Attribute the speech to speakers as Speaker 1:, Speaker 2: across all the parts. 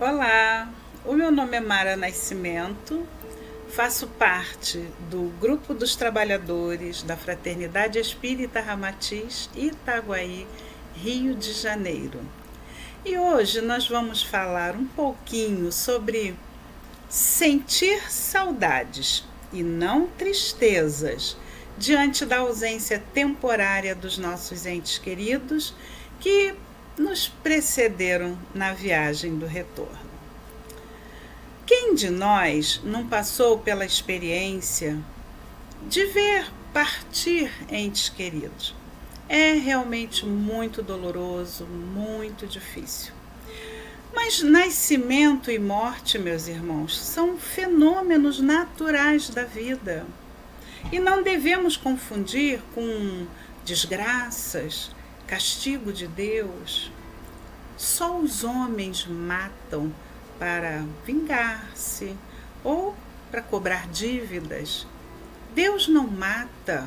Speaker 1: Olá, o meu nome é Mara Nascimento, faço parte do Grupo dos Trabalhadores da Fraternidade Espírita Ramatiz, Itaguaí, Rio de Janeiro. E hoje nós vamos falar um pouquinho sobre sentir saudades e não tristezas diante da ausência temporária dos nossos entes queridos que nos precederam na viagem do retorno. Quem de nós não passou pela experiência de ver partir entes queridos? É realmente muito doloroso, muito difícil. Mas nascimento e morte, meus irmãos, são fenômenos naturais da vida. E não devemos confundir com desgraças, castigo de Deus. Só os homens matam para vingar-se ou para cobrar dívidas. Deus não mata,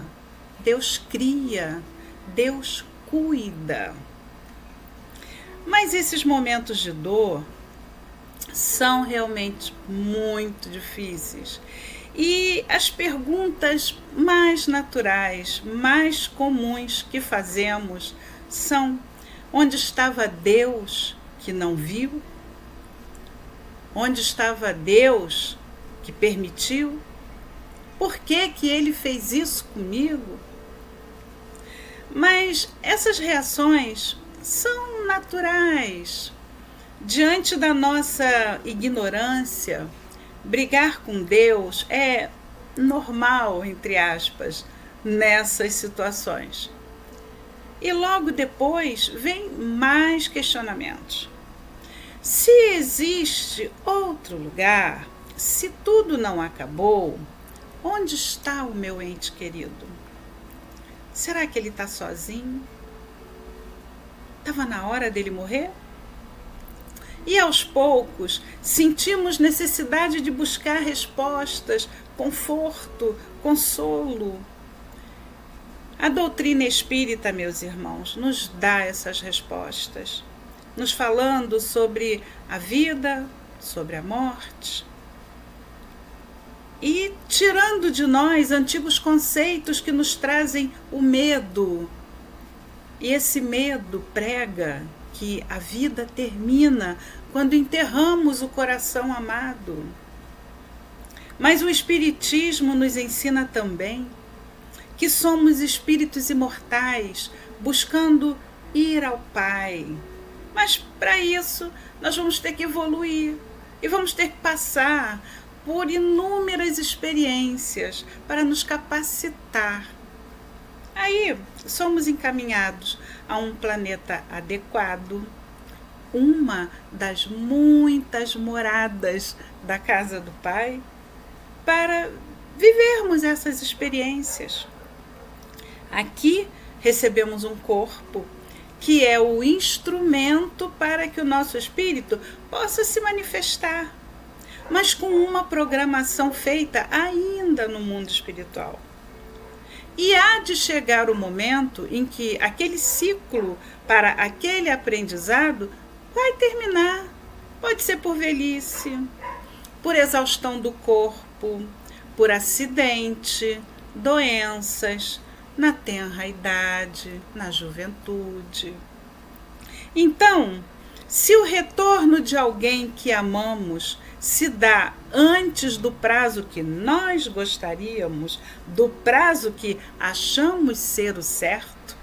Speaker 1: Deus cria, Deus cuida. Mas esses momentos de dor são realmente muito difíceis. E as perguntas mais naturais, mais comuns que fazemos são: onde estava Deus que não viu? Onde estava Deus que permitiu? Por que Ele fez isso comigo? Mas essas reações são naturais. Diante da nossa ignorância, brigar com Deus é normal, entre aspas, nessas situações. E logo depois vem mais questionamentos. Se existe outro lugar, se tudo não acabou, onde está o meu ente querido? Será que ele está sozinho? Estava na hora dele morrer? E aos poucos sentimos necessidade de buscar respostas, conforto, consolo. A doutrina espírita, meus irmãos, nos dá essas respostas, nos falando sobre a vida, sobre a morte, e tirando de nós antigos conceitos que nos trazem o medo. E esse medo prega que a vida termina quando enterramos o coração amado. Mas o Espiritismo nos ensina também que somos espíritos imortais, buscando ir ao Pai. Mas para isso nós vamos ter que evoluir e vamos ter que passar por inúmeras experiências para nos capacitar. Aí somos encaminhados a um planeta adequado, uma das muitas moradas da casa do Pai, para vivermos essas experiências. Aqui recebemos um corpo que é o instrumento para que o nosso espírito possa se manifestar, mas com uma programação feita ainda no mundo espiritual. E há de chegar o momento em que aquele ciclo para aquele aprendizado vai terminar. Pode ser por velhice, por exaustão do corpo, por acidente, doenças, na tenra idade, na juventude. Então, se o retorno de alguém que amamos se dá antes do prazo que nós gostaríamos, do prazo que achamos ser o certo,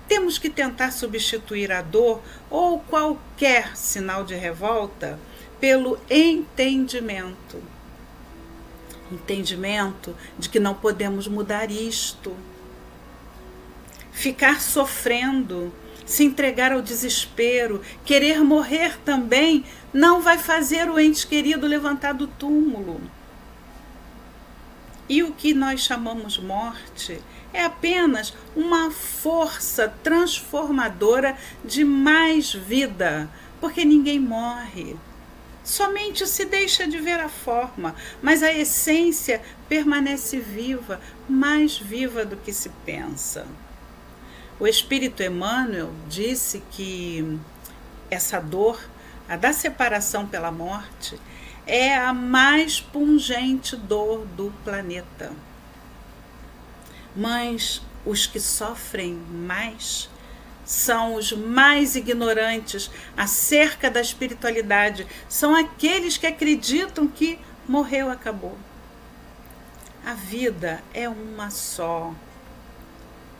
Speaker 1: temos que tentar substituir a dor ou qualquer sinal de revolta pelo entendimento. Entendimento de que não podemos mudar isto. Ficar sofrendo, se entregar ao desespero, querer morrer também, não vai fazer o ente querido levantar do túmulo. E o que nós chamamos morte é apenas uma força transformadora de mais vida, porque ninguém morre. Somente se deixa de ver a forma, mas a essência permanece viva, mais viva do que se pensa. O Espírito Emmanuel disse que essa dor a da separação pela morte, é a mais pungente dor do planeta. Mas os que sofrem mais são os mais ignorantes acerca da espiritualidade, são aqueles que acreditam que morreu, acabou. A vida é uma só.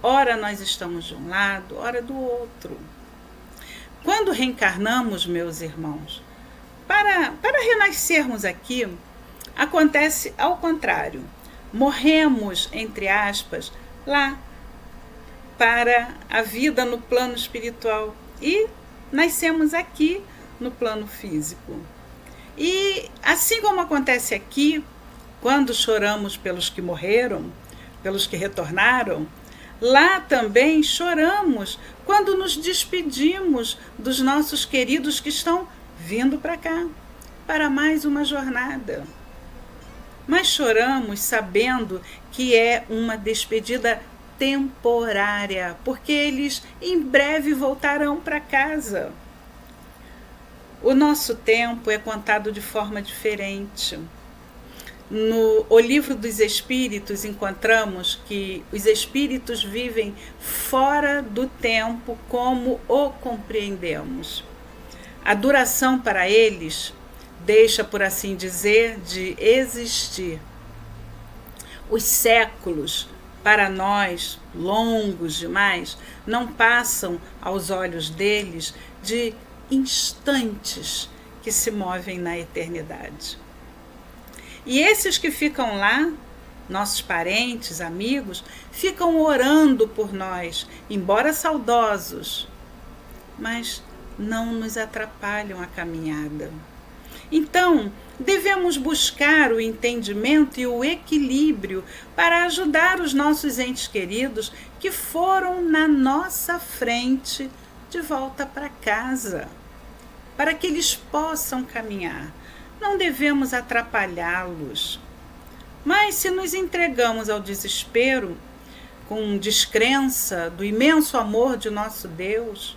Speaker 1: Ora nós estamos de um lado, ora do outro. Quando reencarnamos, meus irmãos, para renascermos aqui, acontece ao contrário. Morremos, entre aspas, lá, para a vida no plano espiritual e nascemos aqui no plano físico. E assim como acontece aqui, quando choramos pelos que morreram, pelos que retornaram, lá também choramos quando nos despedimos dos nossos queridos que estão vindo para cá, para mais uma jornada. Mas choramos sabendo que é uma despedida temporária, porque eles em breve voltarão para casa. O nosso tempo é contado de forma diferente. No O Livro dos Espíritos encontramos que os espíritos vivem fora do tempo como o compreendemos. A duração para eles deixa, por assim dizer, de existir. Os séculos, para nós, longos demais, não passam aos olhos deles de instantes que se movem na eternidade. E esses que ficam lá, nossos parentes, amigos, ficam orando por nós, embora saudosos, mas não nos atrapalham a caminhada. Então, devemos buscar o entendimento e o equilíbrio para ajudar os nossos entes queridos que foram na nossa frente de volta para casa, para que eles possam caminhar. Não devemos atrapalhá-los. Mas se nos entregamos ao desespero, com descrença do imenso amor de nosso Deus,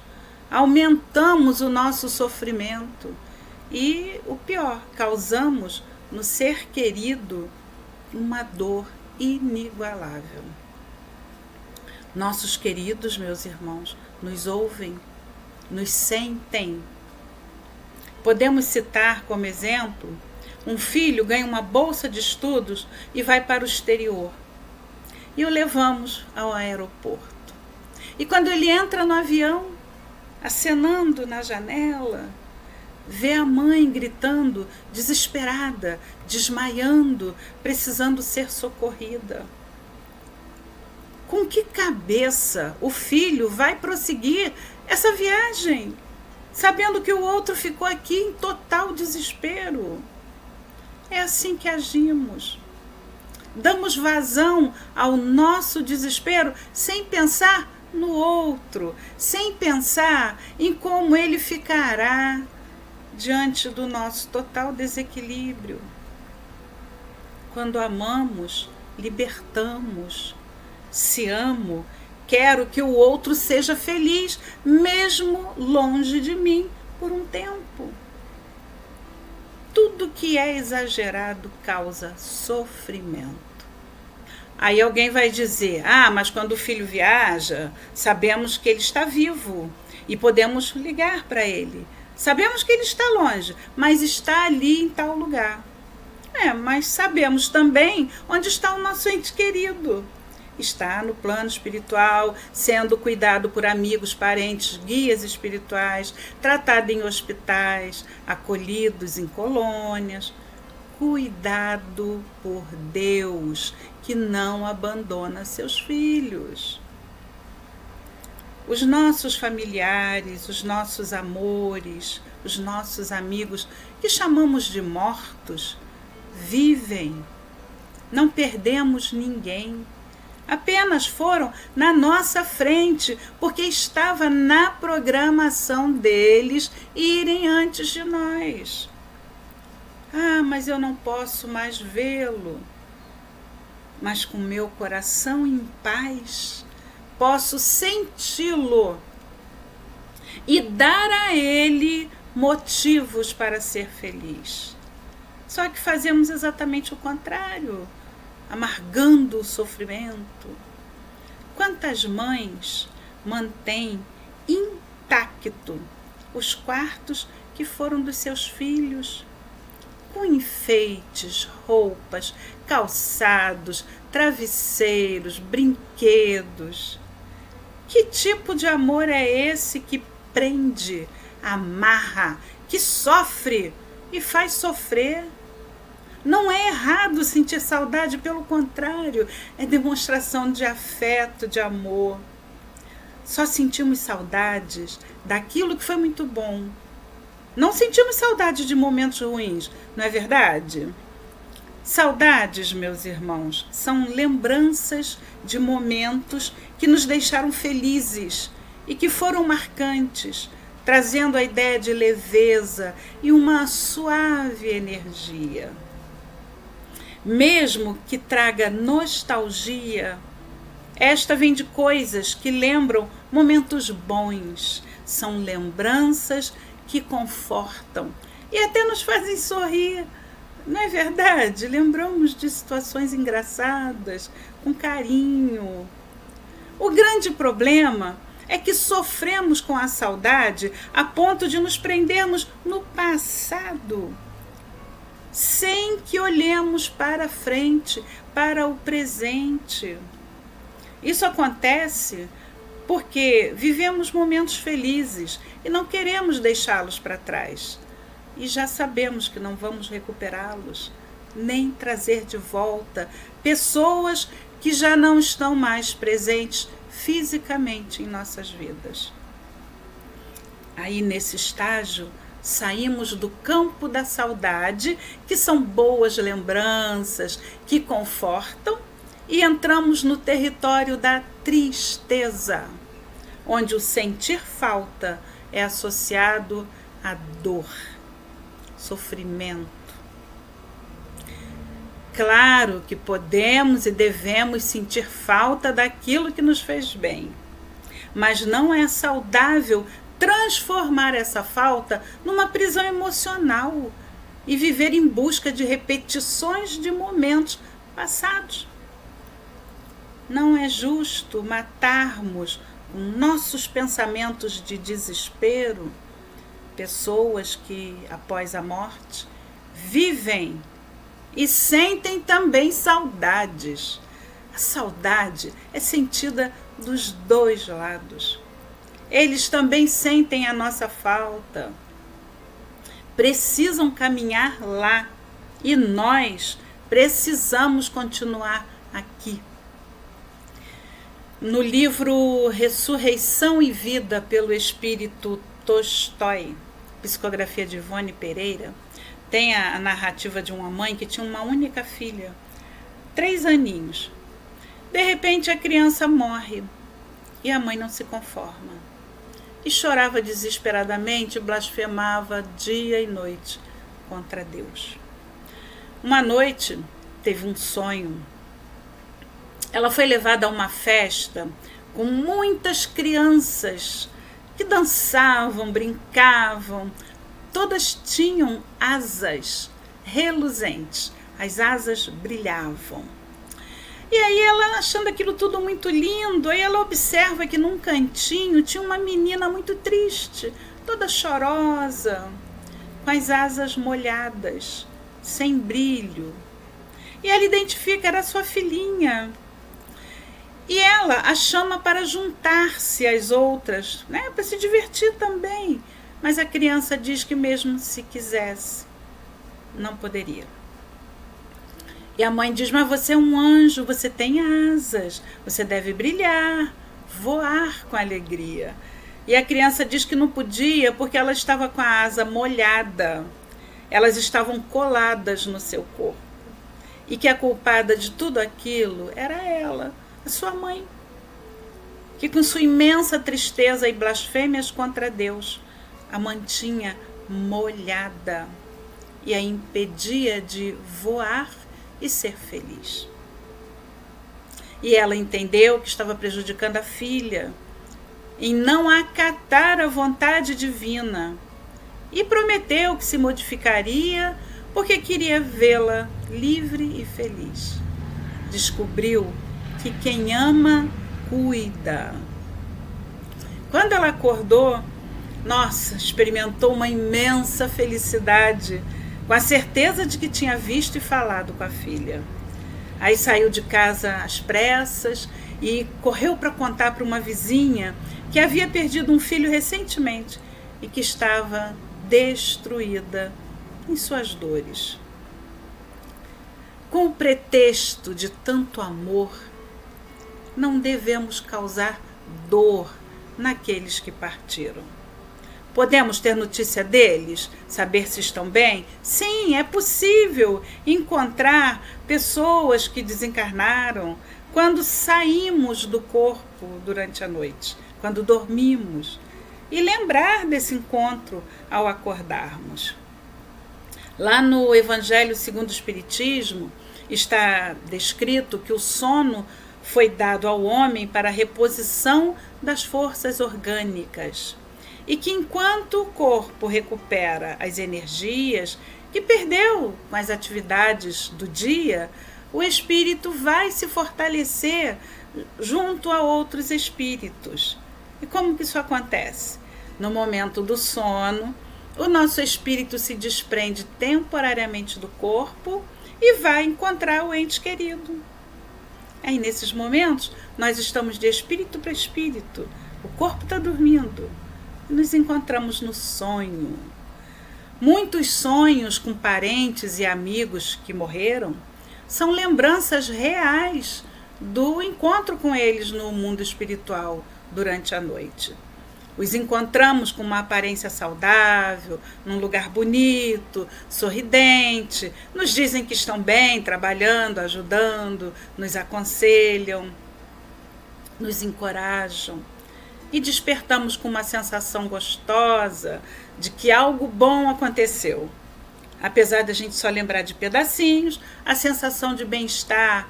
Speaker 1: aumentamos o nosso sofrimento e, o pior, causamos no ser querido uma dor inigualável. Nossos queridos, meus irmãos, nos ouvem, nos sentem. Podemos citar como exemplo, um filho ganha uma bolsa de estudos e vai para o exterior. E o levamos ao aeroporto. E quando ele entra no avião, acenando na janela, vê a mãe gritando, desesperada, desmaiando, precisando ser socorrida. Com que cabeça o filho vai prosseguir essa viagem, sabendo que o outro ficou aqui em total desespero? É assim que agimos. Damos vazão ao nosso desespero sem pensar no outro, sem pensar em como ele ficará diante do nosso total desequilíbrio. Quando amamos, libertamos. Se amo, quero que o outro seja feliz, mesmo longe de mim, por um tempo. Tudo que é exagerado causa sofrimento. Aí alguém vai dizer, mas quando o filho viaja, sabemos que ele está vivo e podemos ligar para ele. Sabemos que ele está longe, mas está ali em tal lugar. Mas sabemos também onde está o nosso ente querido. Está no plano espiritual, sendo cuidado por amigos, parentes, guias espirituais, tratado em hospitais, acolhidos em colônias. Cuidado por Deus, que não abandona seus filhos. Os nossos familiares, os nossos amores, os nossos amigos, que chamamos de mortos, vivem. Não perdemos ninguém. Apenas foram na nossa frente, porque estava na programação deles irem antes de nós. Mas eu não posso mais vê-lo. Mas com meu coração em paz, posso senti-lo e dar a ele motivos para ser feliz. Só que fazemos exatamente o contrário, amargando o sofrimento. Quantas mães mantêm intacto os quartos que foram dos seus filhos, com enfeites, roupas, calçados, travesseiros, brinquedos? Que tipo de amor é esse que prende, amarra, que sofre e faz sofrer? Não é errado sentir saudade, pelo contrário, é demonstração de afeto, de amor. Só sentimos saudades daquilo que foi muito bom. Não sentimos saudade de momentos ruins, não é verdade? Saudades, meus irmãos, são lembranças de momentos que nos deixaram felizes e que foram marcantes, trazendo a ideia de leveza e uma suave energia. Mesmo que traga nostalgia, esta vem de coisas que lembram momentos bons, são lembranças que confortam e até nos fazem sorrir. Não é verdade? Lembramos de situações engraçadas, com carinho. O grande problema é que sofremos com a saudade a ponto de nos prendermos no passado, sem que olhemos para frente, para o presente. Isso acontece porque vivemos momentos felizes e não queremos deixá-los para trás. E já sabemos que não vamos recuperá-los, nem trazer de volta pessoas que já não estão mais presentes fisicamente em nossas vidas. Aí, nesse estágio, saímos do campo da saudade, que são boas lembranças, que confortam, e entramos no território da tristeza, onde o sentir falta é associado à dor, sofrimento. Claro que podemos e devemos sentir falta daquilo que nos fez bem, mas não é saudável transformar essa falta numa prisão emocional e viver em busca de repetições de momentos passados. Não é justo matarmos com nossos pensamentos de desespero pessoas que, após a morte, vivem e sentem também saudades. A saudade é sentida dos dois lados. Eles também sentem a nossa falta. Precisam caminhar lá e nós precisamos continuar aqui. No livro Ressurreição e Vida, pelo Espírito Tolstói, psicografia de Ivone Pereira, tem a narrativa de uma mãe que tinha uma única filha, 3 aninhos. De repente a criança morre e a mãe não se conforma. E chorava desesperadamente, blasfemava dia e noite contra Deus. Uma noite teve um sonho. Ela foi levada a uma festa com muitas crianças que dançavam, brincavam. Todas tinham asas reluzentes, as asas brilhavam. E aí ela, achando aquilo tudo muito lindo, aí ela observa que num cantinho tinha uma menina muito triste, toda chorosa, com as asas molhadas, sem brilho. E ela identifica, era sua filhinha. E ela a chama para juntar-se às outras, né, para se divertir também. Mas a criança diz que mesmo se quisesse, não poderia. E a mãe diz, mas você é um anjo, você tem asas, você deve brilhar, voar com alegria. E a criança diz que não podia porque ela estava com a asa molhada, elas estavam coladas no seu corpo. E que a culpada de tudo aquilo era ela, a sua mãe, que com sua imensa tristeza e blasfêmias contra Deus, a mantinha molhada e a impedia de voar e ser feliz. E ela entendeu que estava prejudicando a filha em não acatar a vontade divina e prometeu que se modificaria porque queria vê-la livre e feliz. Descobriu que quem ama, cuida. Quando ela acordou, nossa, experimentou uma imensa felicidade, com a certeza de que tinha visto e falado com a filha. Aí saiu de casa às pressas e correu para contar para uma vizinha que havia perdido um filho recentemente e que estava destruída em suas dores. Com o pretexto de tanto amor, não devemos causar dor naqueles que partiram. Podemos ter notícia deles? Saber se estão bem? Sim, é possível encontrar pessoas que desencarnaram quando saímos do corpo durante a noite, quando dormimos, e lembrar desse encontro ao acordarmos. Lá no Evangelho segundo o Espiritismo está descrito que o sono foi dado ao homem para a reposição das forças orgânicas e que enquanto o corpo recupera as energias que perdeu com as atividades do dia, o espírito vai se fortalecer junto a outros espíritos. E como que isso acontece? No momento do sono, o nosso espírito se desprende temporariamente do corpo e vai encontrar o ente querido. Aí, nesses momentos, nós estamos de espírito para espírito. O corpo está dormindo. Nos encontramos no sonho. Muitos sonhos com parentes e amigos que morreram são lembranças reais do encontro com eles no mundo espiritual durante a noite. Os encontramos com uma aparência saudável, num lugar bonito, sorridente, nos dizem que estão bem, trabalhando, ajudando, nos aconselham, nos encorajam. E despertamos com uma sensação gostosa de que algo bom aconteceu. Apesar de a gente só lembrar de pedacinhos, a sensação de bem-estar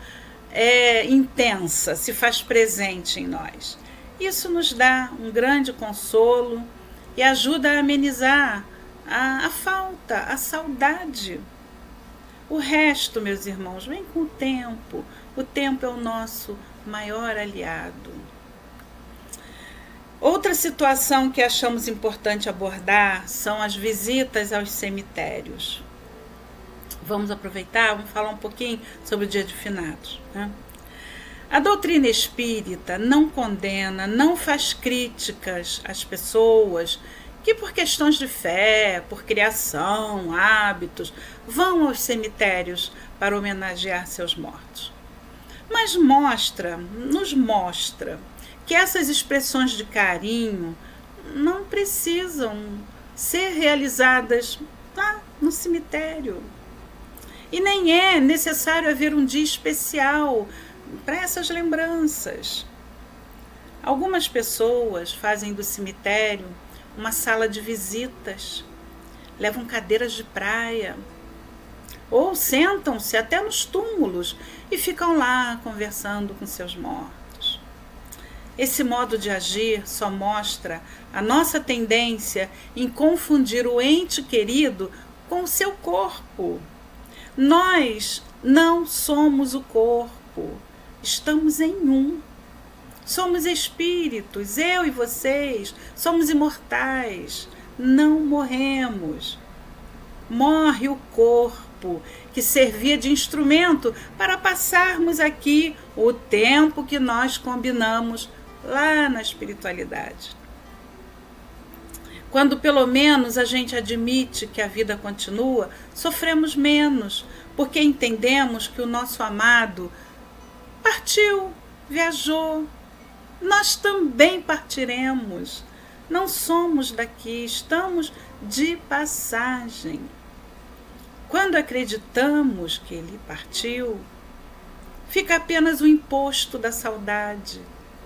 Speaker 1: é intensa, se faz presente em nós. Isso nos dá um grande consolo e ajuda a amenizar a falta, a saudade. O resto, meus irmãos, vem com o tempo. O tempo é o nosso maior aliado. Outra situação que achamos importante abordar são as visitas aos cemitérios. Vamos aproveitar, vamos falar um pouquinho sobre o Dia de Finados, né? A doutrina espírita não condena, não faz críticas às pessoas que por questões de fé, por criação, hábitos, vão aos cemitérios para homenagear seus mortos. Mas nos mostra que essas expressões de carinho não precisam ser realizadas lá no cemitério. E nem é necessário haver um dia especial para essas lembranças. Algumas pessoas fazem do cemitério uma sala de visitas, levam cadeiras de praia, ou sentam-se até nos túmulos e ficam lá conversando com seus mortos. Esse modo de agir só mostra a nossa tendência em confundir o ente querido com o seu corpo. Nós não somos o corpo. Estamos em um. Somos espíritos, eu e vocês, somos imortais, não morremos. Morre o corpo, que servia de instrumento para passarmos aqui o tempo que nós combinamos lá na espiritualidade. Quando pelo menos a gente admite que a vida continua, sofremos menos, porque entendemos que o nosso amado partiu, viajou. Nós também partiremos. Não somos daqui, estamos de passagem. Quando acreditamos que ele partiu, fica apenas o imposto da saudade.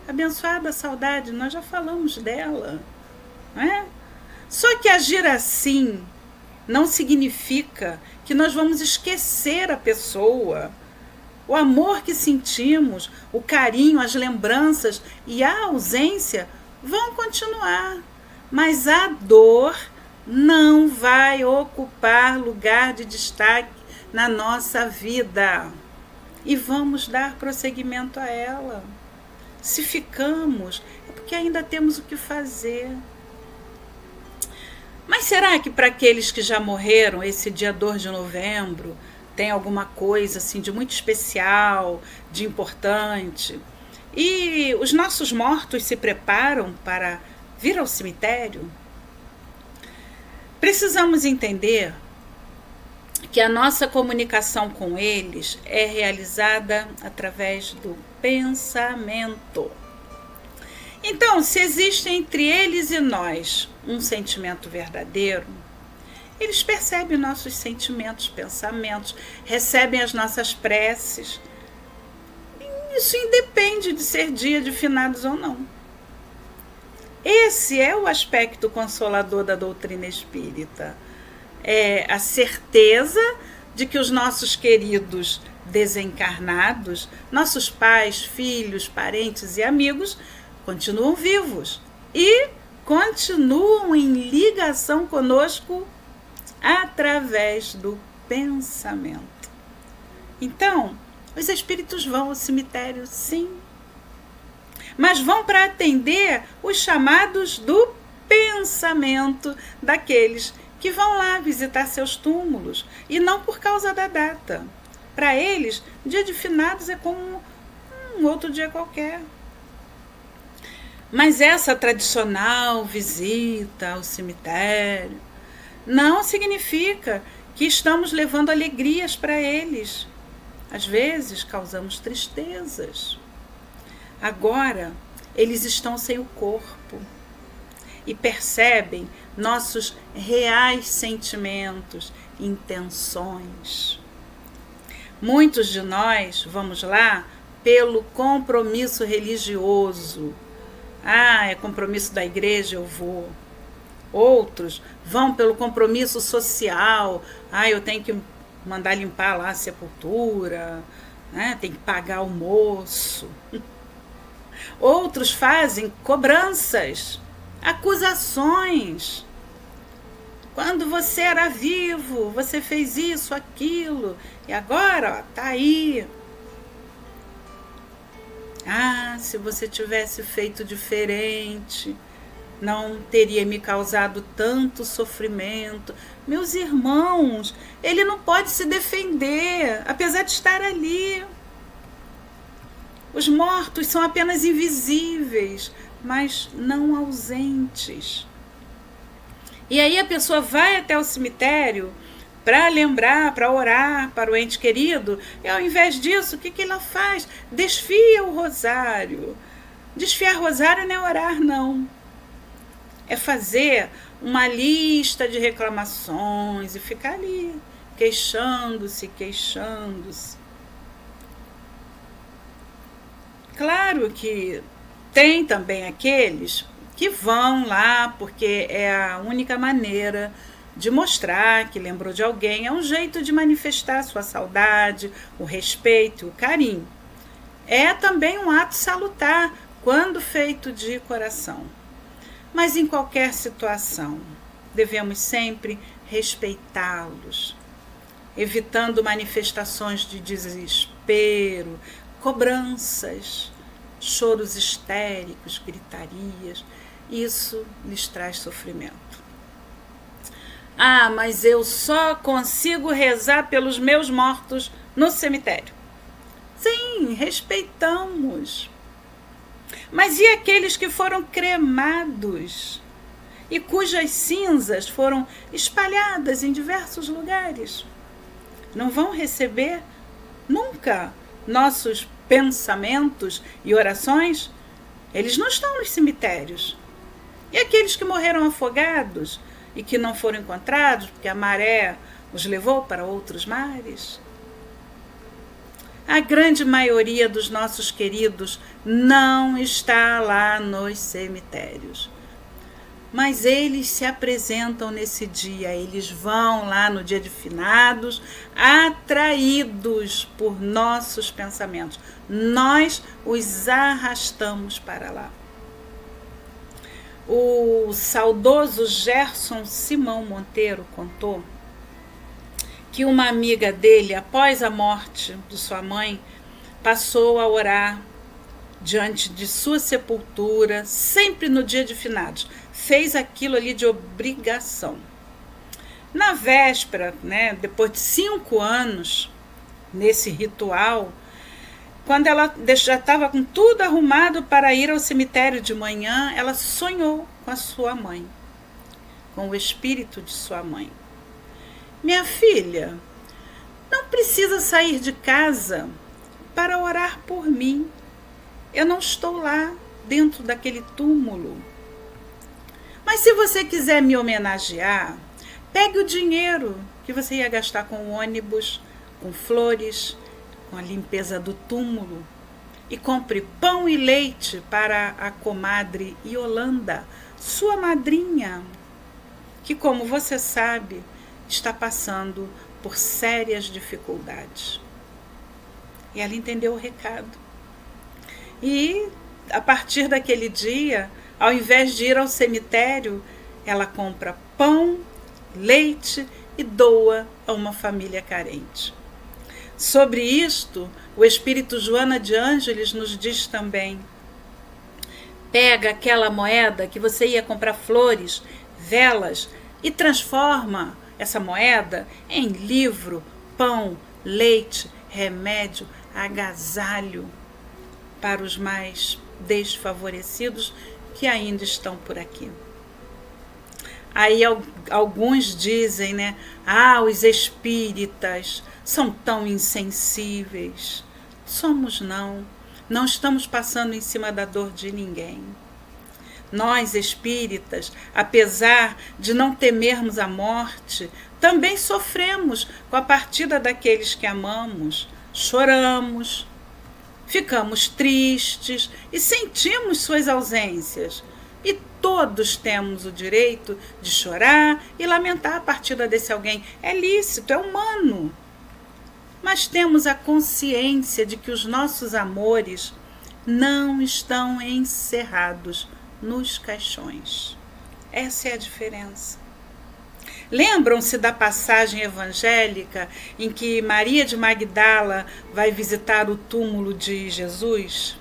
Speaker 1: Abençoada saudade, nós já falamos dela, não é? Só que agir assim não significa que nós vamos esquecer a pessoa. O amor que sentimos, o carinho, as lembranças e a ausência vão continuar. Mas a dor não vai ocupar lugar de destaque na nossa vida. E vamos dar prosseguimento a ela. Se ficamos, é porque ainda temos o que fazer. Mas será que para aqueles que já morreram, esse dia 2 de novembro, tem alguma coisa assim de muito especial, de importante? E os nossos mortos se preparam para vir ao cemitério? Precisamos entender que a nossa comunicação com eles é realizada através do pensamento. Então, se existe entre eles e nós um sentimento verdadeiro, eles percebem nossos sentimentos, pensamentos, recebem as nossas preces. Isso independe de ser dia de finados ou não. Esse é o aspecto consolador da doutrina espírita. É a certeza de que os nossos queridos desencarnados, nossos pais, filhos, parentes e amigos, continuam vivos e continuam em ligação conosco através do pensamento. Então, os espíritos vão ao cemitério, sim, mas vão para atender os chamados do pensamento daqueles que vão lá visitar seus túmulos, e não por causa da data. Para eles, dia de finados é como um outro dia qualquer. Mas essa tradicional visita ao cemitério não significa que estamos levando alegrias para eles. Às vezes causamos tristezas. Agora, eles estão sem o corpo e percebem nossos reais sentimentos, intenções. Muitos de nós, vamos lá, pelo compromisso religioso. É compromisso da igreja, eu vou. Outros vão pelo compromisso social. Eu tenho que mandar limpar lá a sepultura, né? Tem que pagar almoço. Outros fazem cobranças, acusações. Quando você era vivo, você fez isso, aquilo, e agora está aí. Se você tivesse feito diferente, não teria me causado tanto sofrimento. Meus irmãos, ele não pode se defender, apesar de estar ali. Os mortos são apenas invisíveis, mas não ausentes. E aí a pessoa vai até o cemitério para lembrar, para orar para o ente querido, e ao invés disso, o que ela faz? Desfia o rosário. Desfiar rosário não é orar, não. É fazer uma lista de reclamações e ficar ali, queixando-se. Claro que tem também aqueles que vão lá porque é a única maneira de mostrar que lembrou de alguém, é um jeito de manifestar sua saudade, o respeito, o carinho. É também um ato salutar, quando feito de coração. Mas em qualquer situação, devemos sempre respeitá-los, evitando manifestações de desespero, cobranças, choros histéricos, gritarias. Isso lhes traz sofrimento. Mas eu só consigo rezar pelos meus mortos no cemitério. Sim, respeitamos. Mas e aqueles que foram cremados e cujas cinzas foram espalhadas em diversos lugares? Não vão receber nunca nossos pensamentos e orações? Eles não estão nos cemitérios. E aqueles que morreram afogados e que não foram encontrados porque a maré os levou para outros mares? A grande maioria dos nossos queridos não está lá nos cemitérios. Mas eles se apresentam nesse dia, eles vão lá no dia de finados, atraídos por nossos pensamentos. Nós os arrastamos para lá. O saudoso Gerson Simão Monteiro contou que uma amiga dele, após a morte de sua mãe, passou a orar diante de sua sepultura, sempre no dia de finados. Fez aquilo ali de obrigação. Na véspera, depois de 5 anos nesse ritual, quando ela já estava com tudo arrumado para ir ao cemitério de manhã, ela sonhou com a sua mãe, com o espírito de sua mãe. Minha filha, não precisa sair de casa para orar por mim. Eu não estou lá dentro daquele túmulo. Mas se você quiser me homenagear, pegue o dinheiro que você ia gastar com o ônibus, com flores, com a limpeza do túmulo, e compre pão e leite para a comadre Yolanda, sua madrinha, que, como você sabe, está passando por sérias dificuldades. E ela entendeu o recado. E, a partir daquele dia, ao invés de ir ao cemitério, ela compra pão, leite e doa a uma família carente. Sobre isto, o Espírito Joana de Ângeles nos diz também: pega aquela moeda que você ia comprar flores, velas, e transforma essa moeda em livro, pão, leite, remédio, agasalho para os mais desfavorecidos que ainda estão por aqui. Aí alguns dizem, os espíritas são tão insensíveis. Somos não estamos passando em cima da dor de ninguém. Nós, espíritas, apesar de não temermos a morte, também sofremos com a partida daqueles que amamos. Choramos, ficamos tristes e sentimos suas ausências. E todos temos o direito de chorar e lamentar a partida desse alguém. É lícito, é humano. Mas temos a consciência de que os nossos amores não estão encerrados nos caixões. Essa é a diferença. Lembram-se da passagem evangélica em que Maria de Magdala vai visitar o túmulo de Jesus?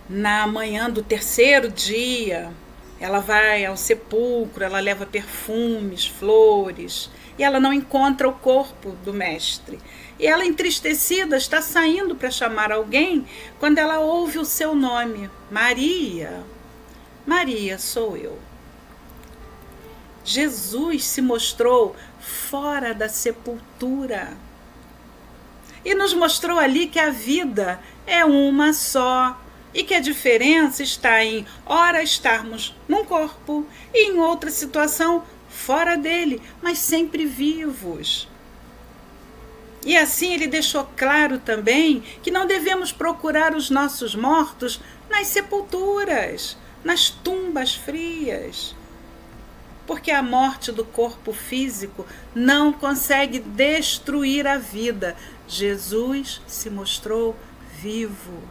Speaker 1: Na manhã do 3º dia, ela vai ao sepulcro, ela leva perfumes, flores, e ela não encontra o corpo do mestre. E ela, entristecida, está saindo para chamar alguém quando ela ouve o seu nome: Maria. Maria, sou eu. Jesus se mostrou fora da sepultura e nos mostrou ali que a vida é uma só e que a diferença está em ora estarmos num corpo e em outra situação fora dele, mas sempre vivos. E assim ele deixou claro também que não devemos procurar os nossos mortos nas sepulturas, nas tumbas frias, porque a morte do corpo físico não consegue destruir a vida. Jesus se mostrou vivo.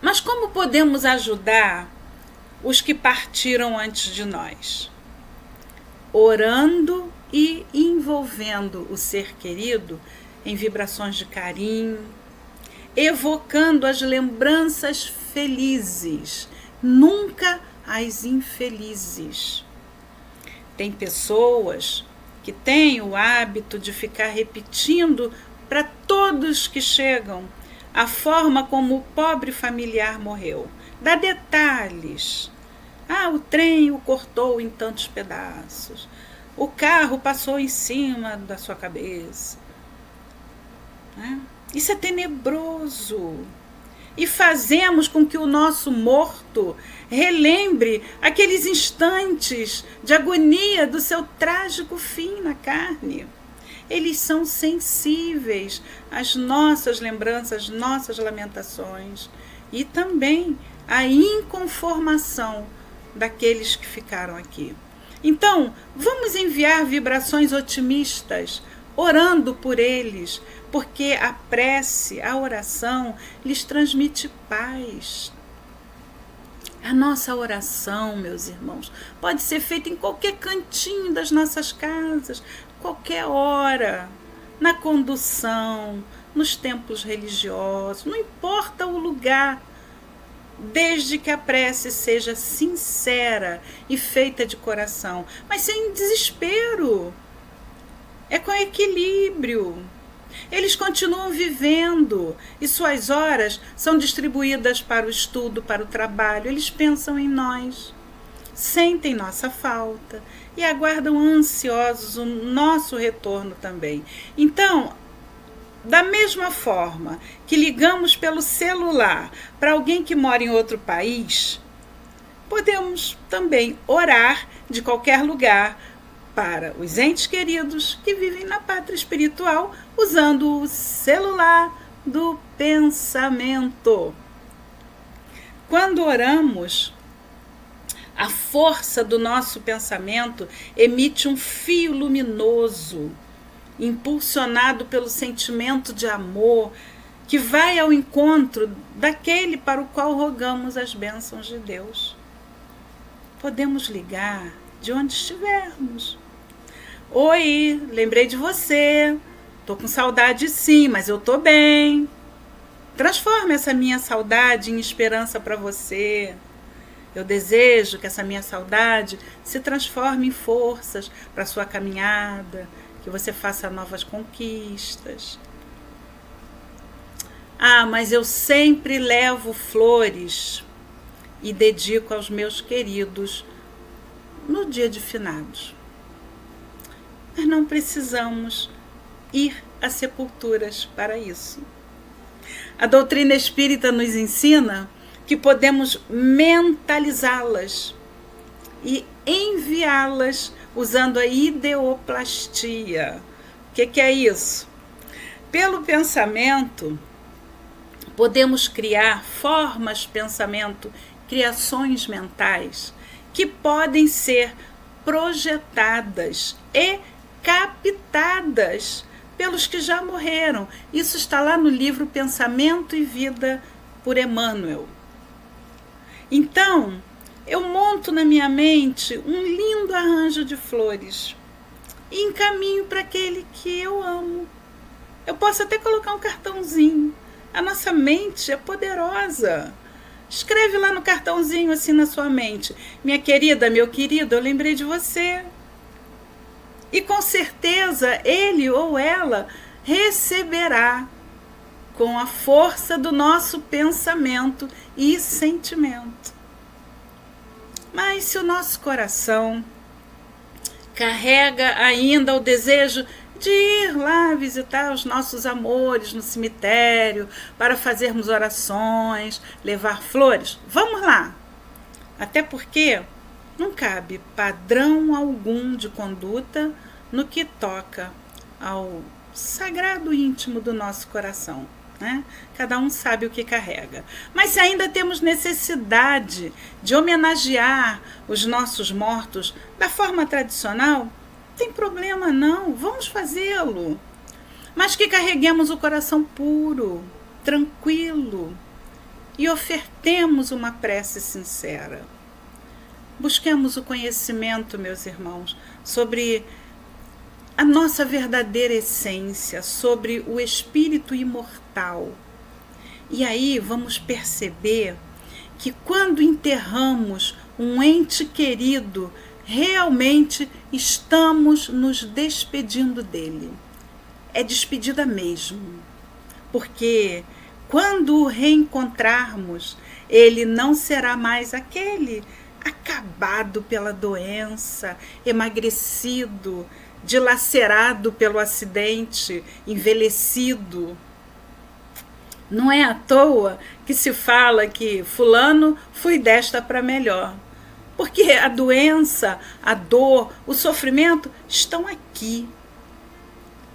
Speaker 1: Mas como podemos ajudar os que partiram antes de nós? Orando e envolvendo o ser querido em vibrações de carinho, evocando as lembranças felizes, nunca as infelizes. Tem pessoas que têm o hábito de ficar repetindo para todos que chegam a forma como o pobre familiar morreu. Dá detalhes. O trem o cortou em tantos pedaços. O carro passou em cima da sua cabeça. Isso é tenebroso. E fazemos com que o nosso morto relembre aqueles instantes de agonia do seu trágico fim na carne. Eles são sensíveis às nossas lembranças, às nossas lamentações e também à inconformação daqueles que ficaram aqui. Então, vamos enviar vibrações otimistas, orando por eles, porque a prece, a oração, lhes transmite paz. A nossa oração, meus irmãos, pode ser feita em qualquer cantinho das nossas casas, qualquer hora, na condução, nos templos religiosos, não importa o lugar, desde que a prece seja sincera e feita de coração, mas sem desespero. É com equilíbrio. Eles continuam vivendo e suas horas são distribuídas para o estudo, para o trabalho. Eles pensam em nós, sentem nossa falta e aguardam ansiosos o nosso retorno também. Então, da mesma forma que ligamos pelo celular para alguém que mora em outro país, podemos também orar de qualquer lugar para os entes queridos que vivem na pátria espiritual usando o celular do pensamento. Quando oramos, a força do nosso pensamento emite um fio luminoso, impulsionado pelo sentimento de amor, que vai ao encontro daquele para o qual rogamos as bênçãos de Deus. Podemos ligar de onde estivermos. Oi, lembrei de você. Tô com saudade sim, mas eu tô bem. Transforme essa minha saudade em esperança para você. Eu desejo que essa minha saudade se transforme em forças para a sua caminhada, que você faça novas conquistas. Ah, mas eu sempre levo flores e dedico aos meus queridos no dia de finados. Mas não precisamos ir a sepulturas para isso. A doutrina espírita nos ensina que podemos mentalizá-las e enviá-las usando a ideoplastia. O que é isso? Pelo pensamento, podemos criar formas de pensamento, criações mentais, que podem ser projetadas e captadas pelos que já morreram. Isso está lá no livro Pensamento e Vida, por Emmanuel. Então, eu monto na minha mente um lindo arranjo de flores e encaminho para aquele que eu amo. Eu posso até colocar um cartãozinho. A nossa mente é poderosa. Escreve lá no cartãozinho, assim, na sua mente: minha querida, meu querido, eu lembrei de você. E com certeza ele ou ela receberá com a força do nosso pensamento e sentimento. Mas se o nosso coração carrega ainda o desejo de ir lá visitar os nossos amores no cemitério, para fazermos orações, levar flores, vamos lá. Até porque não cabe padrão algum de conduta no que toca ao sagrado íntimo do nosso coração, né? Cada um sabe o que carrega. Mas se ainda temos necessidade de homenagear os nossos mortos da forma tradicional, não tem problema não, vamos fazê-lo. Mas que carreguemos o coração puro, tranquilo e ofertemos uma prece sincera. Busquemos o conhecimento, meus irmãos, sobre a nossa verdadeira essência, sobre o espírito imortal. E aí vamos perceber que quando enterramos um ente querido, realmente estamos nos despedindo dele. É despedida mesmo, porque quando o reencontrarmos, ele não será mais aquele acabado pela doença, emagrecido, dilacerado pelo acidente, envelhecido. Não é à toa que se fala que fulano foi desta para melhor. Porque a doença, a dor, o sofrimento estão aqui,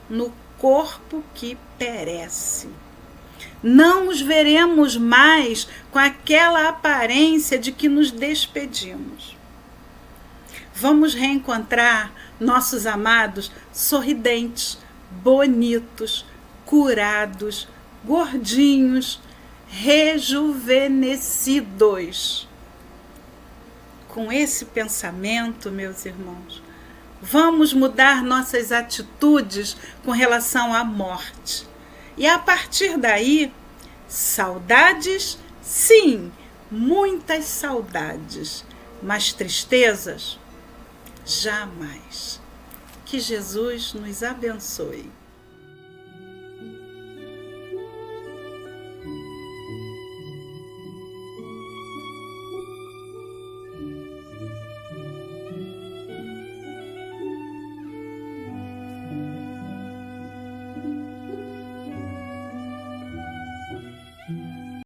Speaker 1: no corpo que perece. Não os veremos mais com aquela aparência de que nos despedimos. Vamos reencontrar nossos amados sorridentes, bonitos, curados, gordinhos, rejuvenescidos. com esse pensamento, meus irmãos, vamos mudar nossas atitudes com relação à morte. E a partir daí, saudades, sim, muitas saudades, mas tristezas, jamais. Que Jesus nos abençoe.